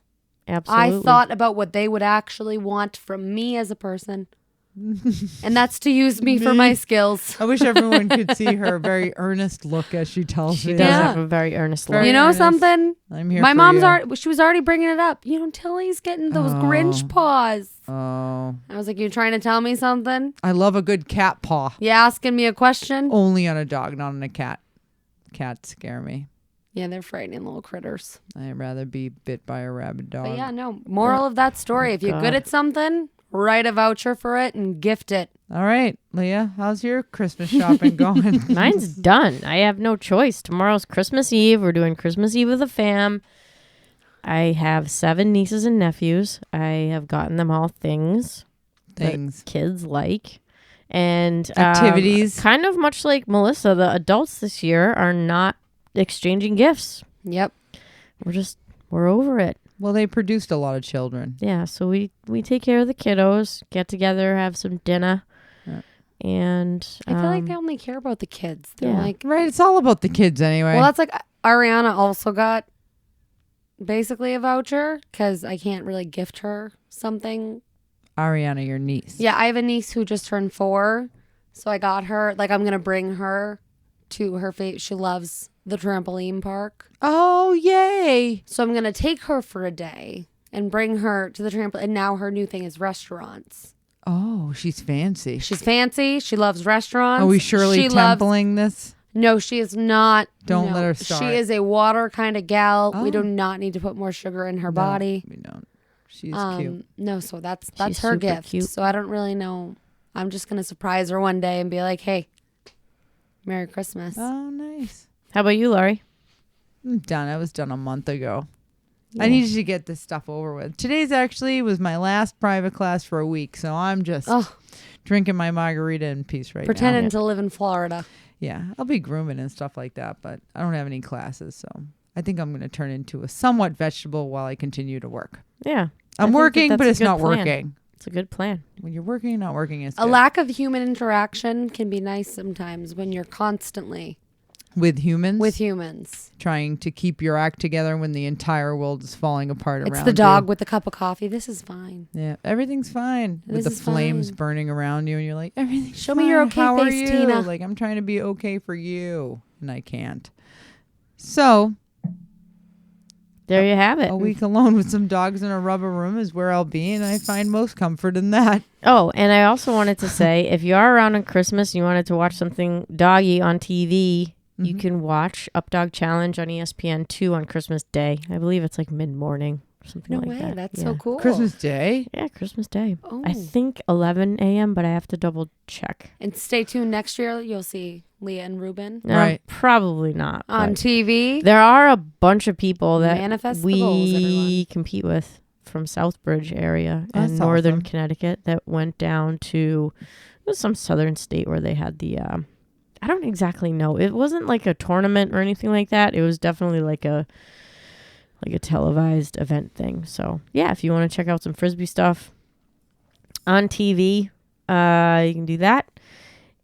Absolutely. I thought about what they would actually want from me as a person. And that's to use me for my skills. I wish everyone could see her very earnest look as she tells She me. does Yeah. have a very earnest Very look. You know earnest. something? I'm here My for mom's you. she was already bringing it up. You know, Tilly's getting those Grinch paws. Oh. I was like, you trying to tell me something? I love a good cat paw. You asking me a question? Only on a dog, not on a cat. Cats scare me. Yeah, they're frightening little critters. I'd rather be bit by a rabid dog. But yeah, no. Moral of that story: if you're God. good at something, write a voucher for it and gift it. All right, Leah, how's your Christmas shopping going? Mine's done. I have no choice. Tomorrow's Christmas Eve. We're doing Christmas Eve with the fam. I have 7 nieces and nephews. I have gotten them all things Things. kids like. And Activities. Kind of much like Melissa, the adults this year are not exchanging gifts. Yep. We're over it. Well, they produced a lot of children. Yeah, so we take care of the kiddos, get together, have some dinner. Yeah. And I feel like they only care about the kids. They're yeah. like, Right, it's all about the kids anyway. well, that's like Ariana also got basically a voucher because I can't really gift her something. Ariana, your niece. Yeah, I have a niece who just turned 4, so I got her. Like, I'm gonna bring her to her she loves the trampoline park. Oh, yay. So I'm going to take her for a day and bring her to the trampoline. And now her new thing is restaurants. Oh, she's fancy. She's fancy. She loves restaurants. Are we surely She loves- templing this? No, she is not. Don't no. let her start. She is a water kind of gal. We Oh. do not need to put more sugar in her No, body. we don't. She's cute. No, so that's She's her super gift. cute. So I don't really know. I'm just going to surprise her one day and be like, hey, Merry Christmas. Oh, nice. How about you, Laurie? I'm done. I was done a month ago. Yeah. I needed to get this stuff over with. Today's actually was my last private class for a week, so I'm just drinking my margarita in peace right Pretending now. to live in Florida. Yeah, I'll be grooming and stuff like that, but I don't have any classes, so I think I'm going to turn into a somewhat vegetable while I continue to work. Yeah. I'm working, but it's not plan. working. It's a good plan. When you're working, not working is A good. lack of human interaction can be nice sometimes when you're constantly With humans? trying to keep your act together when the entire world is falling apart around you. It's the dog with the cup of coffee. This is fine. Yeah, everything's fine. With the flames burning around you, and you're like, everything's Show fine. me your okay How are face, you? Tina. Like, I'm trying to be okay for you, and I can't. So, There you have it. a week alone with some dogs in a rubber room is where I'll be, and I find most comfort in that. Oh, and I also wanted to say, if you are around on Christmas and you wanted to watch something doggy on TV, you can watch Up Dog Challenge on ESPN2 on Christmas Day. I believe it's like mid-morning or something No like way. that. That's Yeah. so cool. Christmas Day? Yeah, Christmas Day. Oh. I think 11 a.m., but I have to double check. And stay tuned next year. You'll see Leah and Ruben No, Right. probably not. on but TV. there are a bunch of people that Manifest the we goals, everyone. compete with from Southbridge area That's and northern awesome. Connecticut that went down to it was some southern state where they had the I don't exactly know. It wasn't like a tournament or anything like that. It was definitely like a televised event thing. So yeah, if you want to check out some Frisbee stuff on TV, you can do that.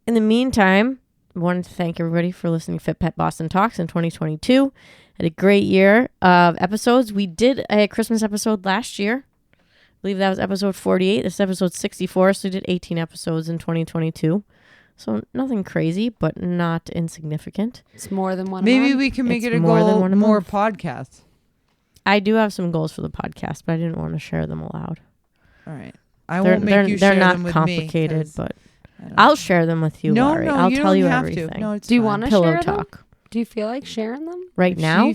In the meantime, I wanted to thank everybody for listening to FitPet Boston Talks in 2022. Had a great year of episodes. We did a Christmas episode last year. I believe that was episode 48. This is episode 64, so we did 18 episodes in 2022. So nothing crazy, but not insignificant. It's more than one. Maybe a month. we can make It's it a more than goal, one a more month. podcasts. I do have some goals for the podcast, but I didn't want to share them aloud. All right. I won't make you They're share not them with complicated, me. 'Cause but I don't I'll share them with you, no, Laurie. no, I'll you tell don't you have everything. to. No, it's Do you fine. want to Pillow share them? talk. Do you feel like sharing them? Right If now?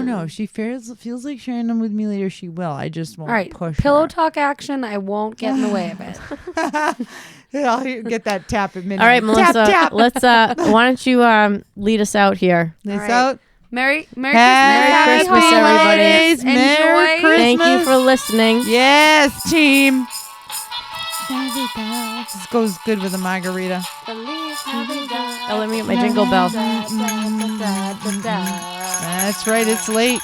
No. She feels like sharing them with me later. She will. I just won't All right. push Pillow her. talk action. I won't get in the way of it. I'll get that tap at midnight. All right, Melissa. Tap, tap. Let's. Why don't you lead us out here? This All right. out. Merry Happy Christmas, everybody. holidays. Merry Enjoy. Christmas. Thank you for listening. Yes, team. This goes good with a margarita. Oh, let me get my jingle bell. That's right. It's late.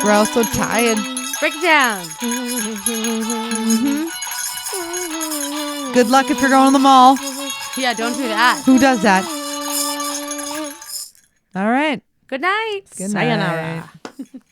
We're all so tired. Break it down. Good luck if you're going to the mall. Yeah, don't do that. Who does that? All right. Good night. Good Sayonara. night.